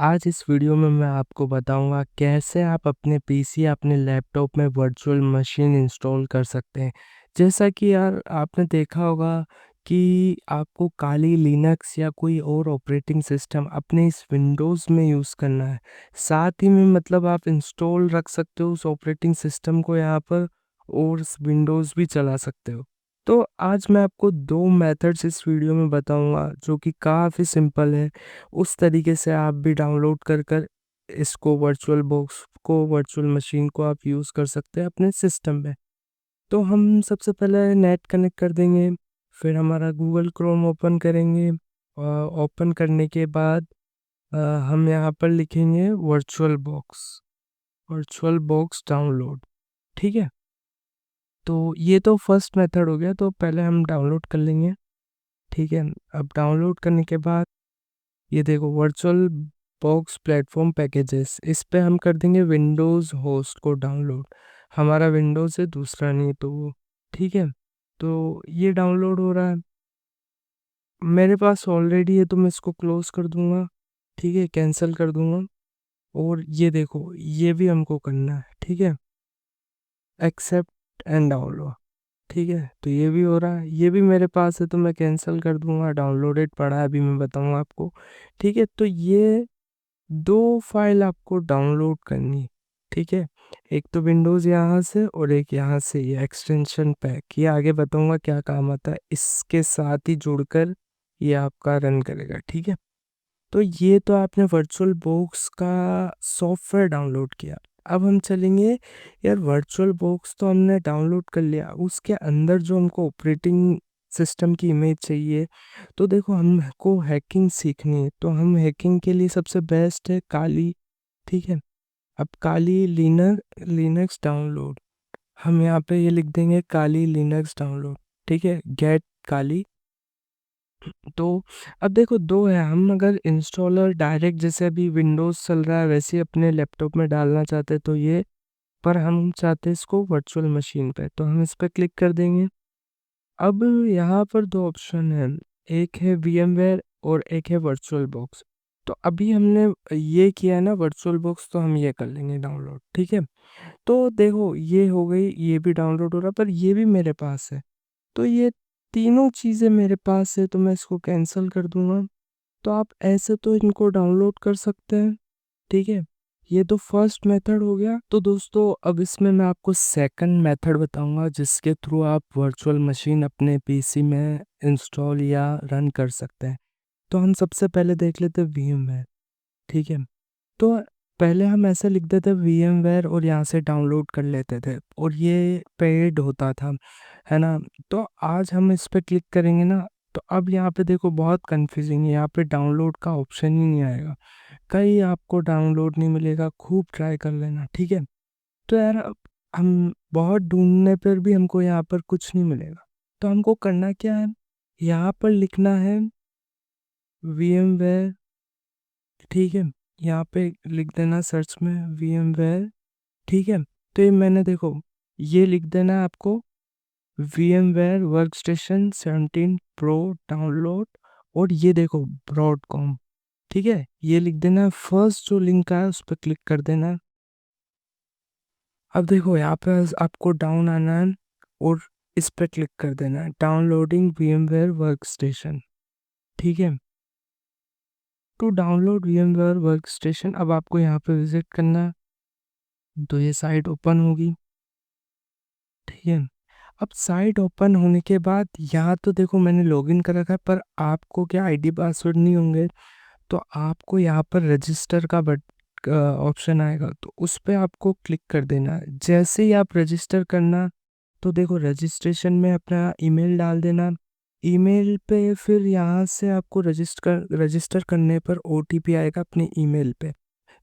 आज इस वीडियो में मैं आपको बताऊंगा कैसे आप अपने पीसी या अपने लैपटॉप में वर्चुअल मशीन इंस्टॉल कर सकते हैं। जैसा कि यार आपने देखा होगा कि आपको काली लिनक्स या कोई और ऑपरेटिंग सिस्टम अपने इस विंडोज़ में यूज़ करना है। साथ ही में मतलब आप इंस्टॉल रख सकते हो उस ऑपरेटिंग सिस्टम को यहाँ पर और विंडोज़ भी चला सकते हो। तो आज मैं आपको दो मेथड्स इस वीडियो में बताऊंगा जो कि काफ़ी सिंपल है। उस तरीके से आप भी डाउनलोड कर कर इसको वर्चुअल बॉक्स को वर्चुअल मशीन को आप यूज़ कर सकते हैं अपने सिस्टम में। तो हम सबसे पहले नेट कनेक्ट कर देंगे, फिर हमारा गूगल क्रोम ओपन करेंगे। ओपन करने के बाद अ, हम यहाँ पर लिखेंगे वर्चुअल बॉक्स डाउनलोड। ठीक है, तो ये तो फर्स्ट मेथड हो गया, तो पहले हम डाउनलोड कर लेंगे। ठीक है, अब डाउनलोड करने के बाद ये देखो वर्चुअल बॉक्स प्लेटफॉर्म पैकेजेस, इस पे हम कर देंगे विंडोज़ होस्ट को डाउनलोड। हमारा विंडोज़ है, दूसरा नहीं, तो वो ठीक है। तो ये डाउनलोड हो रहा है, मेरे पास ऑलरेडी है तो मैं इसको क्लोज कर दूंगा। ठीक है, कैंसिल कर दूंगा। और ये देखो ये भी हमको करना है। ठीक है, एक्सेप्ट एंड डाउनलोड। ठीक है, तो ये भी हो रहा है, ये भी मेरे पास है तो मैं कैंसिल कर दूंगा। डाउनलोडेड पड़ा है, अभी मैं बताऊंगा आपको। ठीक है, तो ये दो फाइल आपको डाउनलोड करनी है। ठीक है, एक तो विंडोज़ यहाँ से और एक यहाँ से, ये एक्सटेंशन पैक, ये आगे बताऊंगा क्या काम आता है, इसके साथ ही जुड़कर ये आपका रन करेगा। ठीक है, तो ये तो आपने वर्चुअल बॉक्स का सॉफ्टवेयर डाउनलोड किया। अब हम चलेंगे, यार वर्चुअल बॉक्स तो हमने डाउनलोड कर लिया, उसके अंदर जो हमको ऑपरेटिंग सिस्टम की इमेज चाहिए। तो देखो हमको हैकिंग सीखनी है, तो हम हैकिंग के लिए सबसे बेस्ट है काली। ठीक है, अब काली लिनक्स डाउनलोड, हम यहाँ पे ये लिख देंगे काली लिनक्स डाउनलोड। ठीक है, गेट काली। तो अब देखो दो है, हम अगर इंस्टॉलर डायरेक्ट जैसे अभी विंडोज़ चल रहा है वैसे ही अपने लैपटॉप में डालना चाहते हैं तो ये, पर हम चाहते हैं इसको वर्चुअल मशीन पे, तो हम इस पर क्लिक कर देंगे। अब यहाँ पर दो ऑप्शन है, एक है VMware और एक है वर्चुअल बॉक्स। तो अभी हमने ये किया है ना वर्चुअल बॉक्स, तो हम ये कर लेंगे डाउनलोड। ठीक है, तो देखो ये हो गई, ये भी डाउनलोड हो रहा, पर ये भी मेरे पास है। तो ये तीनों चीज़ें मेरे पास है, तो मैं इसको कैंसिल कर दूंगा। तो आप ऐसे तो इनको डाउनलोड कर सकते हैं। ठीक है, ये तो फर्स्ट मेथड हो गया। तो दोस्तों अब इसमें मैं आपको सेकंड मेथड बताऊंगा जिसके थ्रू आप वर्चुअल मशीन अपने पीसी में इंस्टॉल या रन कर सकते हैं। तो हम सबसे पहले देख लेते हैं VMware। ठीक है, तो पहले हम ऐसे लिख देते VMware और यहाँ से डाउनलोड कर लेते थे और ये पेड होता था, है ना। तो आज हम इस पे क्लिक करेंगे ना, तो अब यहाँ पे देखो बहुत कंफ्यूजिंग है, यहाँ पे डाउनलोड का ऑप्शन ही नहीं आएगा, कहीं आपको डाउनलोड नहीं मिलेगा, खूब ट्राई कर लेना। ठीक है, तो यार अब हम बहुत ढूंढने पर भी हमको यहाँ पर कुछ नहीं मिलेगा, तो हमको करना क्या है, यहाँ पर लिखना है VMware। ठीक है, यहाँ पे लिख देना सर्च में VMware। ठीक है, तो ये मैंने देखो ये लिख देना है आपको VMware वर्कस्टेशन 17 प्रो डाउनलोड, और ये देखो ब्रॉडकॉम। ठीक है, ये लिख देना है, फर्स्ट जो लिंक है उस पर क्लिक कर देना है। अब देखो यहाँ पे आपको डाउन आना है और इस पर क्लिक कर देना है, डाउनलोडिंग VMware वर्कस्टेशन। ठीक है, टू डाउनलोड VMware वर्कस्टेशन, अब आपको यहाँ पे विजिट करना है, तो ये साइट ओपन होगी। ठीक है, अब साइट ओपन होने के बाद यहाँ तो देखो मैंने लॉगिन कर रखा है, पर आपको क्या आईडी पासवर्ड नहीं होंगे, तो आपको यहाँ पर रजिस्टर का बट ऑप्शन आएगा, तो उस पर आपको क्लिक कर देना है। जैसे ही आप रजिस्टर करना, तो देखो रजिस्ट्रेशन में अपना ईमेल डाल देना। ईमेल पे फिर यहाँ से आपको रजिस्टर करने पर OTP आएगा अपने ईमेल पे,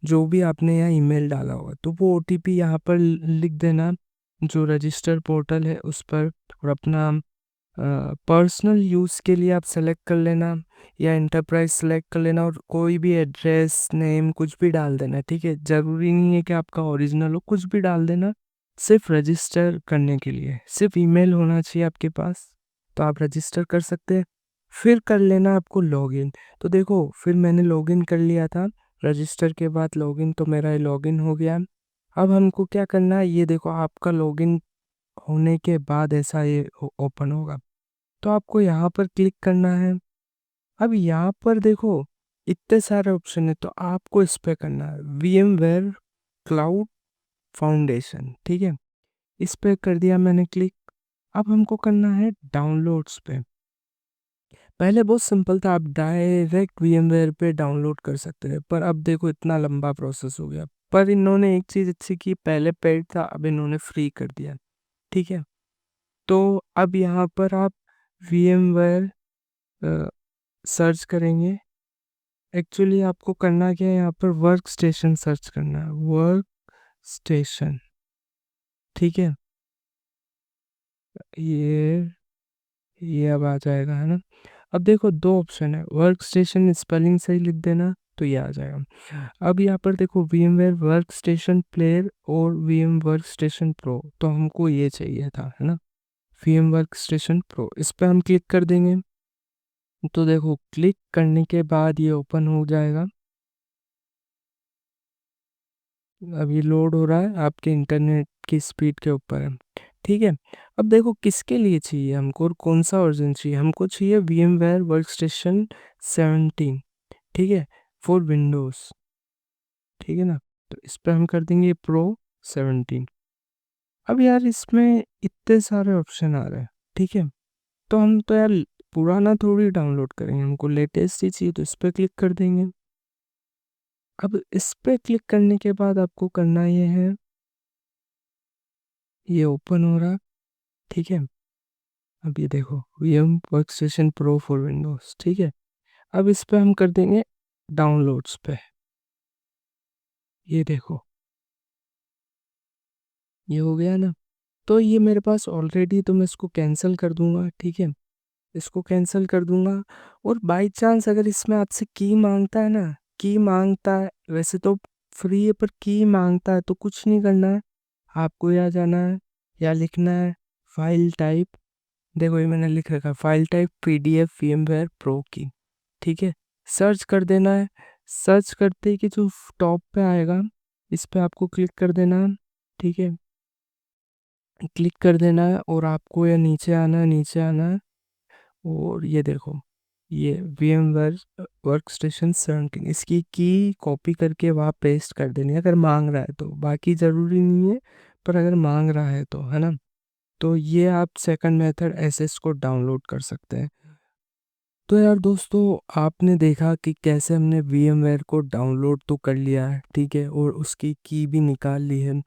जो भी आपने यहाँ ईमेल डाला होगा, तो वो OTP यहाँ पर लिख देना जो रजिस्टर पोर्टल है उस पर, और अपना पर्सनल यूज़ के लिए आप सेलेक्ट कर लेना या एंटरप्राइज सेलेक्ट कर लेना, और कोई भी एड्रेस नेम कुछ भी डाल देना। ठीक है, ज़रूरी नहीं है कि आपका ओरिजिनल हो, कुछ भी डाल देना, सिर्फ रजिस्टर करने के लिए सिर्फ ईमेल होना चाहिए आपके पास, तो आप रजिस्टर कर सकते हैं। फिर कर लेना आपको लॉगिन। तो देखो फिर मैंने लॉगिन कर लिया था, रजिस्टर के बाद लॉगिन, तो मेरा ये लॉगिन हो गया। अब हमको क्या करना है, ये देखो आपका लॉगिन होने के बाद ऐसा ये ओपन होगा। तो आपको यहाँ पर क्लिक करना है। अब यहाँ पर देखो इतने सारे ऑप्शन है, तो आपको इस पे करना है VMware क्लाउड फाउंडेशन, ठीक है। इस पे कर दिया मैंने क्लिक। अब हमको करना है डाउनलोड्स पे। पहले बहुत सिंपल था, आप डायरेक्ट VMware पे डाउनलोड कर सकते थे, पर अब देखो इतना लंबा प्रोसेस हो गया। पर इन्होंने एक चीज़ अच्छी की, पहले पेड था, अब इन्होंने फ्री कर दिया, ठीक है। तो अब यहाँ पर आप VMware सर्च करेंगे। एक्चुअली आपको करना क्या है, यहाँ पर वर्क स्टेशन सर्च करना है, वर्क स्टेशन, ठीक है। ये ये अब आ जाएगा, है ना। अब देखो दो ऑप्शन है, वर्क स्टेशन स्पेलिंग सही लिख देना तो ये आ जाएगा। अब यहाँ पर देखो VMware वर्क स्टेशन प्लेयर और VM वर्क स्टेशन प्रो, तो हमको ये चाहिए था, है ना, VM वर्क स्टेशन प्रो। इस पर हम क्लिक कर देंगे। तो देखो क्लिक करने के बाद ये ओपन हो जाएगा। अब ये लोड हो रहा है, आपके इंटरनेट की स्पीड के ऊपर है, ठीक है। अब देखो किसके लिए चाहिए हमको और कौन सा वर्जन चाहिए। हमको चाहिए VMware वर्कस्टेशन 17, ठीक है, फॉर विंडोज़, ठीक है ना। तो इस पर हम कर देंगे प्रो 17। अब यार इसमें इतने सारे ऑप्शन आ रहे हैं, ठीक है। तो हम तो यार पुराना थोड़ी डाउनलोड करेंगे, हमको लेटेस्ट ही चाहिए, तो इस पर क्लिक कर देंगे। अब इस पर क्लिक करने के बाद आपको करना ये है, ये ओपन हो रहा, ठीक है। अब ये देखो VM workstation pro for Windows, ठीक है। अब इस पे हम कर देंगे डाउनलोड्स पे। ये देखो ये हो गया ना। तो ये मेरे पास ऑलरेडी, तो मैं इसको कैंसिल कर दूंगा, ठीक है। इसको कैंसिल कर दूंगा। और बाई चांस अगर इसमें आपसे की मांगता है ना, की मांगता है, वैसे तो फ्री है, पर की मांगता है तो कुछ नहीं करना है। आपको यहाँ जाना है, या लिखना है फाइल टाइप। देखो ये मैंने लिख रखा है file type PDF VMware pro की, ठीक है। सर्च कर देना है। सर्च करते ही कि जो टॉप पे आएगा, इस पे आपको क्लिक कर देना है, ठीक है। क्लिक कर देना है और आपको या नीचे आना है, नीचे आना है। और ये देखो ये VMware वर्क स्टेशन 17, इसकी की कॉपी करके वहाँ पेस्ट कर देनी है, अगर मांग रहा है तो। बाकी ज़रूरी नहीं है, पर अगर मांग रहा है तो, है ना। तो ये आप सेकंड मेथड ऐसे इसको डाउनलोड कर सकते हैं। तो यार दोस्तों, आपने देखा कि कैसे हमने VMware को डाउनलोड तो कर लिया है, ठीक है, और उसकी की भी निकाल ली है।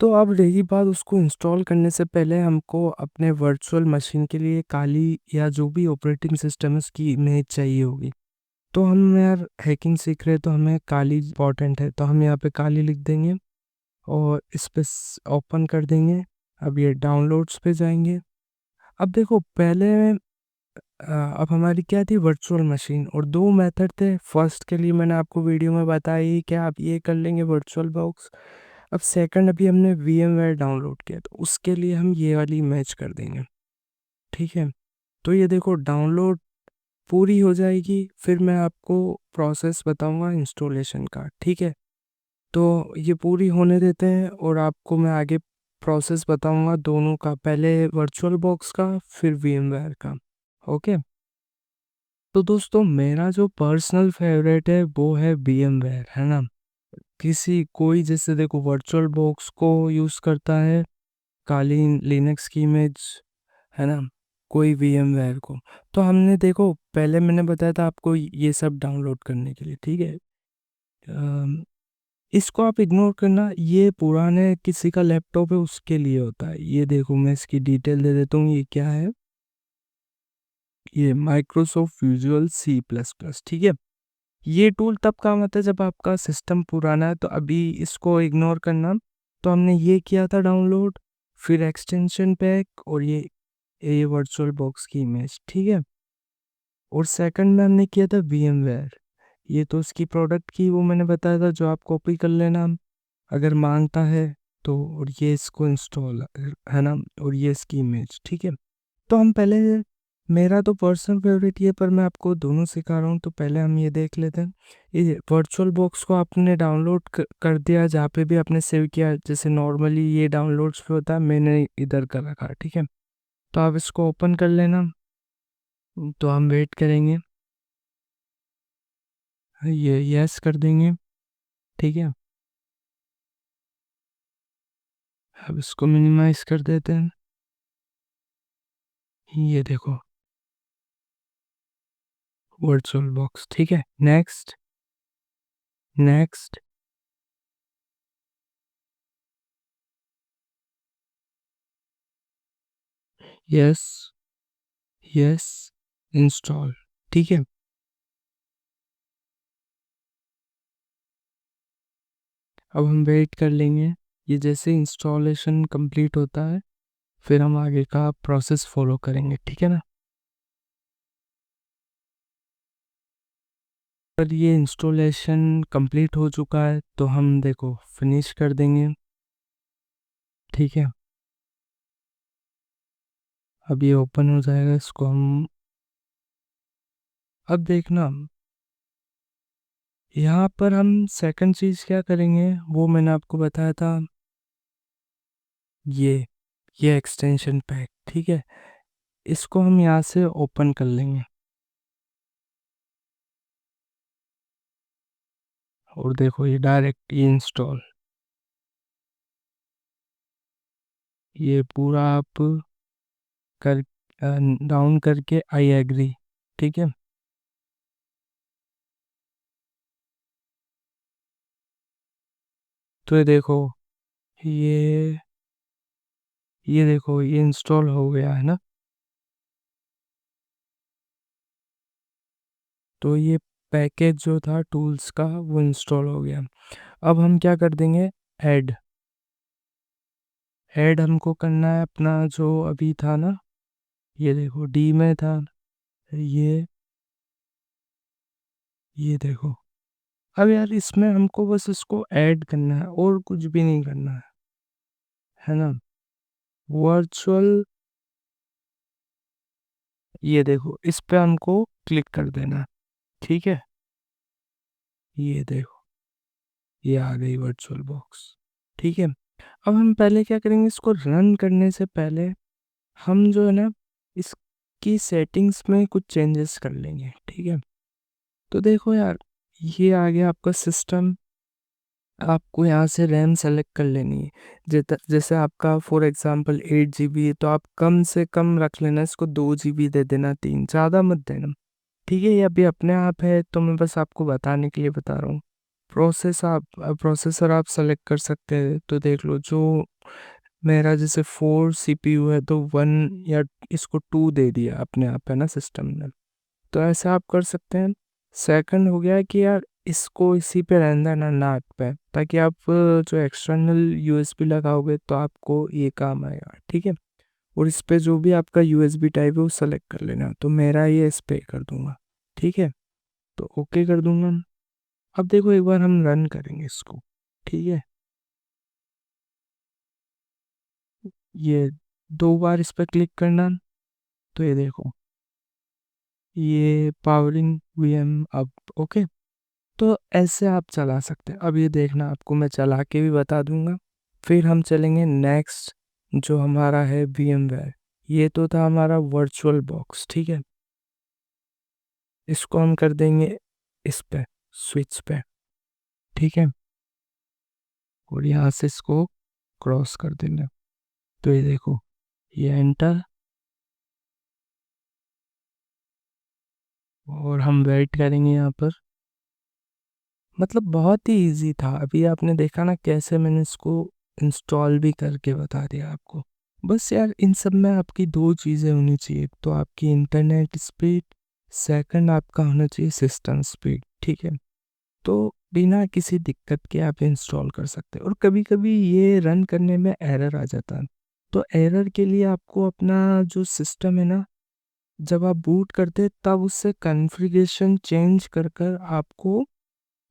तो अब रही बात, उसको इंस्टॉल करने से पहले हमको अपने वर्चुअल मशीन के लिए काली या जो भी ऑपरेटिंग सिस्टम है उसकी इमेज चाहिए होगी। तो हम यार हैकिंग सीख रहे हैं, तो हमें काली इंपॉर्टेंट है, तो हम यहाँ पे काली लिख देंगे और इस पे ओपन कर देंगे। अब ये डाउनलोड्स पे जाएंगे। अब देखो पहले अब हमारी क्या थी, वर्चुअल मशीन, और दो मेथड थे। फर्स्ट के लिए मैंने आपको वीडियो में बताया कि आप ये कर लेंगे वर्चुअल बॉक्स। अब सेकंड अभी हमने VMware डाउनलोड किया, तो उसके लिए हम ये वाली मैच कर देंगे, ठीक है। तो ये देखो डाउनलोड पूरी हो जाएगी, फिर मैं आपको प्रोसेस बताऊंगा इंस्टॉलेशन का, ठीक है। तो ये पूरी होने देते हैं और आपको मैं आगे प्रोसेस बताऊंगा दोनों का, पहले वर्चुअल बॉक्स का फिर VMware का, ओके। तो दोस्तों मेरा जो पर्सनल फेवरेट है वो है VMware, है ना। किसी कोई जैसे देखो वर्चुअल बॉक्स को यूज़ करता है, काली लिनक्स की इमेज, है ना, कोई VMware को। तो हमने देखो पहले मैंने बताया था आपको ये सब डाउनलोड करने के लिए, ठीक है। अम, इसको आप इग्नोर करना, ये पुराने किसी का लैपटॉप है उसके लिए होता है। ये देखो मैं इसकी डिटेल दे देता हूँ, ये क्या है, ये माइक्रोसॉफ्ट विजुअल C++, ठीक है। ये टूल तब काम आता है जब आपका सिस्टम पुराना है, तो अभी इसको इग्नोर करना। तो हमने ये किया था डाउनलोड, फिर एक्सटेंशन पैक और ये वर्चुअल बॉक्स की इमेज, ठीक है। और सेकंड में हमने किया था VMware, ये तो उसकी प्रोडक्ट की वो मैंने बताया था, जो आप कॉपी कर लेना अगर मांगता है तो। और ये इसको इंस्टॉल, है ना, और ये इसकी इमेज, ठीक है। तो हम पहले मेरा तो पर्सनल फेवरेट ये, पर मैं आपको दोनों सिखा रहा हूँ, तो पहले हम ये देख लेते हैं। ये वर्चुअल बॉक्स को आपने डाउनलोड कर दिया, जहाँ पे भी आपने सेव किया, जैसे नॉर्मली ये डाउनलोड्स पे होता है, मैंने इधर कर रखा है, ठीक है। तो आप इसको ओपन कर लेना। तो हम वेट करेंगे, ये यस कर देंगे, ठीक है। अब इसको मिनिमाइज कर देते हैं। ये देखो वर्चुअल बॉक्स, ठीक है। Next, next, yes, yes, install, ठीक है। अब हम वेट कर लेंगे, ये जैसे इंस्टॉलेशन कंप्लीट होता है, फिर हम आगे का प्रोसेस फॉलो करेंगे, ठीक है ना। पर ये इंस्टॉलेशन कंप्लीट हो चुका है, तो हम देखो फिनिश कर देंगे, ठीक है। अब ये ओपन हो जाएगा, इसको हम अब देखना, यहाँ पर हम सेकंड चीज़ क्या करेंगे, वो मैंने आपको बताया था, ये ये एक्सटेंशन पैक, ठीक है। इसको हम यहाँ से ओपन कर लेंगे, और देखो ये डायरेक्ट ये इंस्टॉल, ये पूरा आप कर डाउन करके आई एग्री, ठीक है। तो ये ये देखो ये इंस्टॉल हो गया है ना। तो ये पैकेज जो था टूल्स का वो इंस्टॉल हो गया। अब हम क्या कर देंगे, ऐड, ऐड हमको करना है अपना जो अभी था ना, ये देखो डी में था, ये ये देखो। अब यार इसमें हमको बस इसको ऐड करना है, और कुछ भी नहीं करना है ना। वर्चुअल, ये देखो इस पे हमको क्लिक कर देना है, ठीक है। ये देखो ये आ गई वर्चुअल बॉक्स, ठीक है। अब हम पहले क्या करेंगे, इसको रन करने से पहले हम जो है ना, इसकी सेटिंग्स में कुछ चेंजेस कर लेंगे, ठीक है। तो देखो यार, ये आ गया आपका सिस्टम। आपको यहाँ से रैम सेलेक्ट कर लेनी है। जैसे आपका फॉर एग्जांपल 8 GB है, तो आप कम से कम रख लेना, इसको 2 GB दे देना, 3 ज़्यादा मत देना, ठीक है। ये अभी अपने आप है, तो मैं बस आपको बताने के लिए बता रहा हूँ। प्रोसेसर आप सेलेक्ट कर सकते हैं, तो देख लो जो मेरा जैसे 4 CPU है, तो 1 या इसको 2 दे दिया अपने आप, है ना, सिस्टम ने। तो ऐसा आप कर सकते हैं। सेकंड हो गया कि यार इसको इसी पे रहना देना, नाक पे, ताकि आप जो एक्सटर्नल यूएसबी लगाओगे तो आपको ये काम आएगा, ठीक है। और इस पे जो भी आपका यूएसबी टाइप है वो सेलेक्ट कर लेना, तो मेरा ये इस पे कर दूंगा, ठीक है। तो ओके कर दूंगा। अब देखो एक बार हम रन करेंगे इसको, ठीक है। ये 2 बार इस पर क्लिक करना, तो ये देखो ये पावरिंग वीएम अब, ओके। तो ऐसे आप चला सकते हैं। अब ये देखना, आपको मैं चला के भी बता दूंगा। फिर हम चलेंगे नेक्स्ट, जो हमारा है VMware। ये तो था हमारा वर्चुअल बॉक्स, ठीक है। इसको हम कर देंगे इस पे, स्विच पे, ठीक है। और यहाँ से इसको क्रॉस कर देना, तो ये देखो ये एंटर, और हम वेट करेंगे यहाँ पर। मतलब बहुत ही इजी था, अभी आपने देखा ना कैसे मैंने इसको इंस्टॉल भी करके बता दिया आपको। बस यार इन सब में आपकी दो चीज़ें होनी चाहिए, तो आपकी इंटरनेट स्पीड, सेकंड आपका होना चाहिए सिस्टम स्पीड, ठीक है। तो बिना किसी दिक्कत के आप इंस्टॉल कर सकते हैं। और कभी कभी ये रन करने में एरर आ जाता है, तो एरर के लिए आपको अपना जो सिस्टम है ना, जब आप बूट करते हैं तब उससे कॉन्फ़िगरेशन चेंज कर कर आपको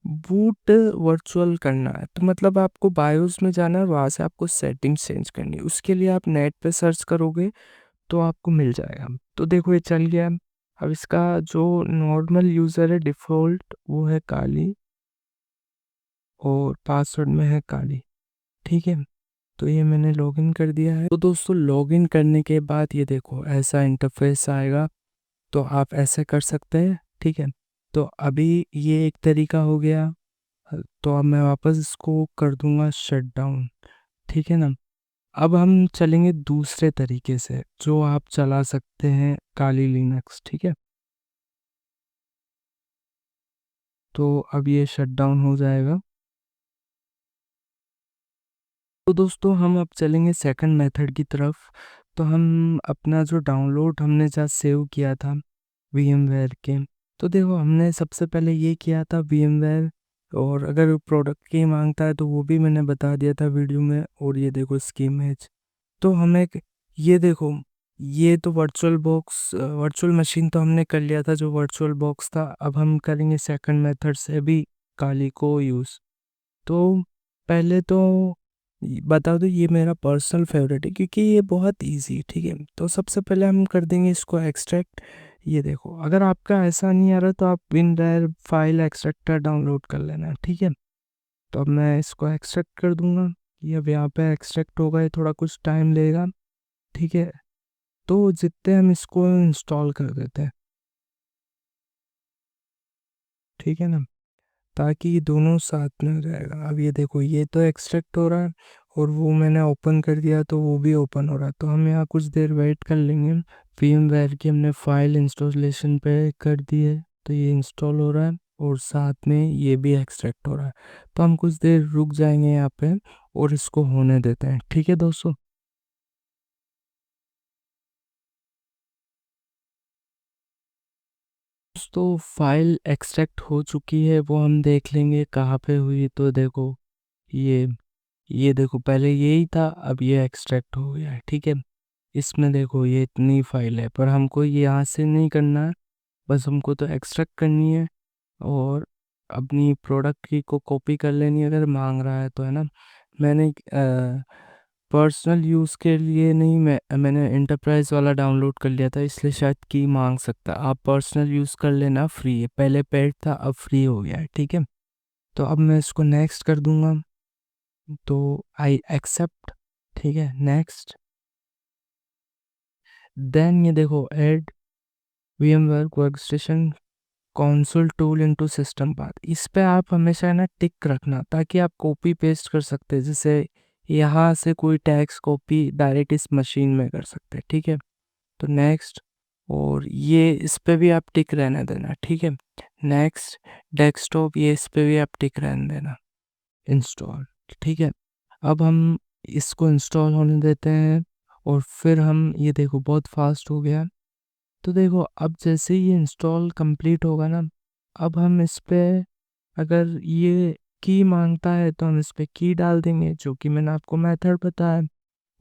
बूट वर्चुअल करना है। तो मतलब आपको बायोस में जाना है, वहाँ से आपको सेटिंग्स चेंज करनी है। उसके लिए आप नेट पे सर्च करोगे, तो आपको मिल जाएगा। तो देखो ये चल गया। अब इसका जो नॉर्मल यूज़र है डिफ़ॉल्ट वो है काली, और पासवर्ड में है काली, ठीक है। तो ये मैंने लॉगिन कर दिया है। तो दोस्तों लॉगिन करने के बाद ये देखो ऐसा इंटरफेस आएगा, तो आप ऐसे कर सकते हैं, ठीक है। तो अभी ये एक तरीका हो गया। तो अब मैं वापस इसको कर दूंगा शट डाउन, ठीक है ना। अब हम चलेंगे दूसरे तरीके से जो आप चला सकते हैं काली लिनक्स, ठीक है। तो अब ये शट डाउन हो जाएगा। तो दोस्तों हम अब चलेंगे सेकंड मेथड की तरफ। तो हम अपना जो डाउनलोड हमने जहाँ सेव किया था VMware के, तो देखो हमने सबसे पहले ये किया था VMware, और अगर प्रोडक्ट की मांगता है तो वो भी मैंने बता दिया था वीडियो में। और ये देखो इसकी इमेज। तो हमें ये देखो, ये तो वर्चुअल मशीन तो हमने कर लिया था जो वर्चुअल बॉक्स था। अब हम करेंगे सेकंड मेथड से भी काली को यूज़। तो पहले तो बता दो ये मेरा पर्सनल फेवरेट है क्योंकि ये बहुत इजी, ठीक है। तो सबसे पहले हम कर देंगे इसको एक्सट्रैक्ट। ये देखो अगर आपका ऐसा नहीं आ रहा तो आप WinRAR फाइल एक्सट्रैक्टर डाउनलोड कर लेना, ठीक है। तो अब मैं इसको एक्सट्रैक्ट कर दूंगा। ये अब यहाँ पे एक्सट्रैक्ट होगा, ये थोड़ा कुछ टाइम लेगा, ठीक है। तो जितने हम इसको इंस्टॉल कर देते हैं, ठीक है ना, ताकि ये दोनों साथ में हो जाएगा। अब ये देखो ये तो एक्सट्रैक्ट हो रहा है, और वो मैंने ओपन कर दिया तो वो भी ओपन हो रहा है। तो हम यहाँ कुछ देर वेट कर लेंगे। VMware की हमने फाइल इंस्टॉलेशन पे कर दी है, तो ये इंस्टॉल हो रहा है और साथ में ये भी एक्सट्रैक्ट हो रहा है। तो हम कुछ देर रुक जाएंगे यहाँ पे और इसको होने देते हैं, ठीक है दोस्तों। दोस्तों फाइल एक्सट्रैक्ट हो चुकी है, वो हम देख लेंगे कहाँ पे हुई। तो देखो ये ये देखो पहले यही था, अब ये एक्सट्रैक्ट हो गया है, ठीक है। इसमें देखो ये इतनी फाइल है, पर हमको ये यहाँ से नहीं करना है, बस हमको तो एक्सट्रैक्ट करनी है और अपनी प्रोडक्ट की को कॉपी कर लेनी है अगर मांग रहा है तो, है ना। मैंने पर्सनल यूज़ के लिए नहीं, मैंने इंटरप्राइज वाला डाउनलोड कर लिया था, इसलिए शायद की मांग सकता है। आप पर्सनल यूज़ कर लेना, फ्री है। पहले पेड था अब फ्री हो गया है, ठीक है। तो अब मैं इसको नेक्स्ट कर दूंगा। तो आई एक्सेप्ट, ठीक है, नेक्स्ट। देन ये देखो add VMware workstation console tool into system path, इस पे आप हमेशा है ना टिक रखना, ताकि आप कॉपी पेस्ट कर सकते हैं। जैसे यहाँ से कोई टैक्स कॉपी डायरेक्ट इस मशीन में कर सकते हैं, ठीक है। तो नेक्स्ट, और ये इस पे भी आप टिक रहने देना, ठीक है। नेक्स्ट डेस्कटॉप, ये इस पे भी आप टिक रहने देना। इंस्टॉल, ठीक है। अब हम इसको इंस्टॉल होने देते हैं, और फिर हम ये देखो बहुत फास्ट हो गया। तो देखो अब जैसे ही ये इंस्टॉल कंप्लीट होगा ना, अब हम इस पे अगर ये की मांगता है तो हम इस पे की डाल देंगे, जो कि मैंने आपको मेथड बताया।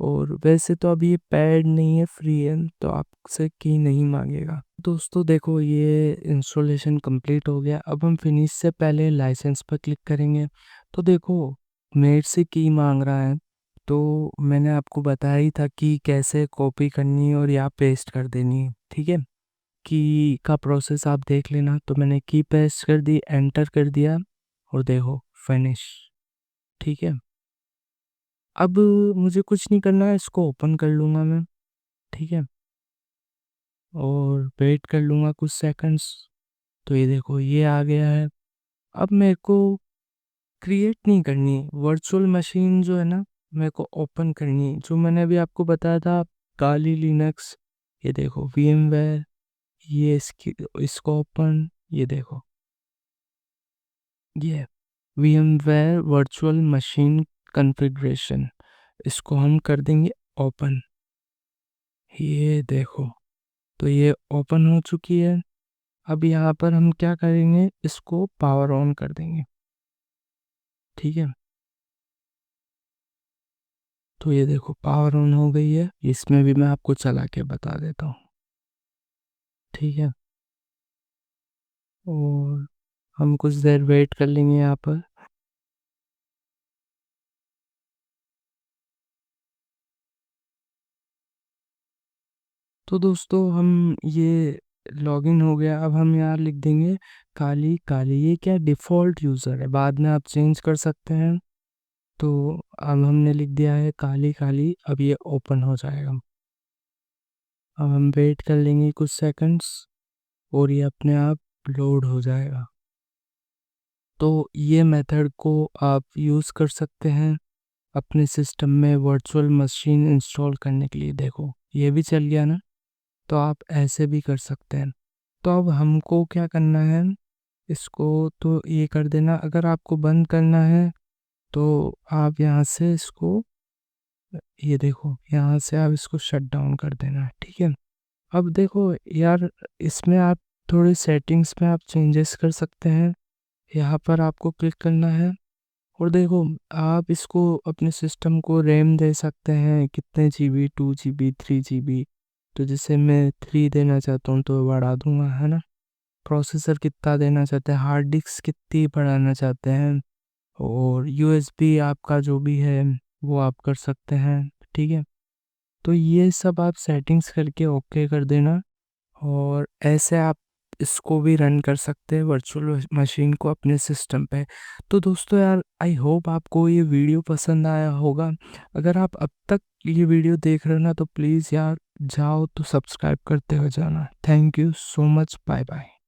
और वैसे तो अभी ये पैड नहीं है, फ्री है, तो आपसे की नहीं मांगेगा। दोस्तों देखो ये इंस्टॉलेशन कंप्लीट हो गया। अब हम फिनिश से पहले लाइसेंस पर क्लिक करेंगे। तो देखो मेरे से की मांग रहा है, तो मैंने आपको बताया ही था कि कैसे कॉपी करनी है और यहाँ पेस्ट कर देनी है, ठीक है। की का प्रोसेस आप देख लेना। तो मैंने की पेस्ट कर दी, एंटर कर दिया, और देखो फिनिश, ठीक है। अब मुझे कुछ नहीं करना है, इसको ओपन कर लूँगा मैं, ठीक है, और वेट कर लूँगा कुछ सेकंड्स। तो ये देखो ये आ गया है। अब मेरे को क्रिएट नहीं करनी है वर्चुअल मशीन, जो है ना मेरे को ओपन करनी है, जो मैंने अभी आपको बताया था काली लिनक्स। ये देखो VMware, ये इसको ओपन, ये देखो ये VMware वर्चुअल मशीन कॉन्फ़िगरेशन, इसको हम कर देंगे ओपन। ये देखो, तो ये ओपन हो चुकी है। अब यहाँ पर हम क्या करेंगे, इसको पावर ऑन कर देंगे, ठीक है। तो ये देखो पावर ऑन हो गई है। इसमें भी मैं आपको चला के बता देता हूँ, ठीक है। और हम कुछ देर वेट कर लेंगे यहाँ पर। तो दोस्तों हम ये लॉगिन हो गया। अब हम यहाँ लिख देंगे काली काली। ये क्या डिफ़ॉल्ट यूज़र है, बाद में आप चेंज कर सकते हैं। तो अब हमने लिख दिया है काली काली। अब ये ओपन हो जाएगा। अब हम वेट कर लेंगे कुछ सेकंड्स और ये अपने आप लोड हो जाएगा। तो ये मेथड को आप यूज़ कर सकते हैं अपने सिस्टम में वर्चुअल मशीन इंस्टॉल करने के लिए। देखो ये भी चल गया ना। तो आप ऐसे भी कर सकते हैं। तो अब हमको क्या करना है, इसको तो ये कर देना। अगर आपको बंद करना है तो आप यहाँ से इसको, ये देखो यहाँ से आप इसको शट डाउन कर देना, ठीक है। अब देखो यार, इसमें आप थोड़ी सेटिंग्स में आप चेंजेस कर सकते हैं। यहाँ पर आपको क्लिक करना है और देखो आप इसको अपने सिस्टम को रैम दे सकते हैं, कितने GB, 2 GB, 3 GB। तो जैसे मैं 3 देना चाहता हूँ तो बढ़ा दूंगा, है ना। प्रोसेसर कितना देना चाहते हैं, हार्ड डिस्क कितनी बढ़ाना चाहते हैं, और USB आपका जो भी है वो आप कर सकते हैं, ठीक है। तो ये सब आप सेटिंग्स करके ओके कर देना। और ऐसे आप इसको भी रन कर सकते हैं वर्चुअल मशीन को अपने सिस्टम पे। तो दोस्तों यार, आई होप आपको ये वीडियो पसंद आया होगा। अगर आप अब तक ये वीडियो देख रहे हो ना, तो प्लीज़ यार जाओ तो सब्सक्राइब करते हो जाना। Thank you so much, bye bye.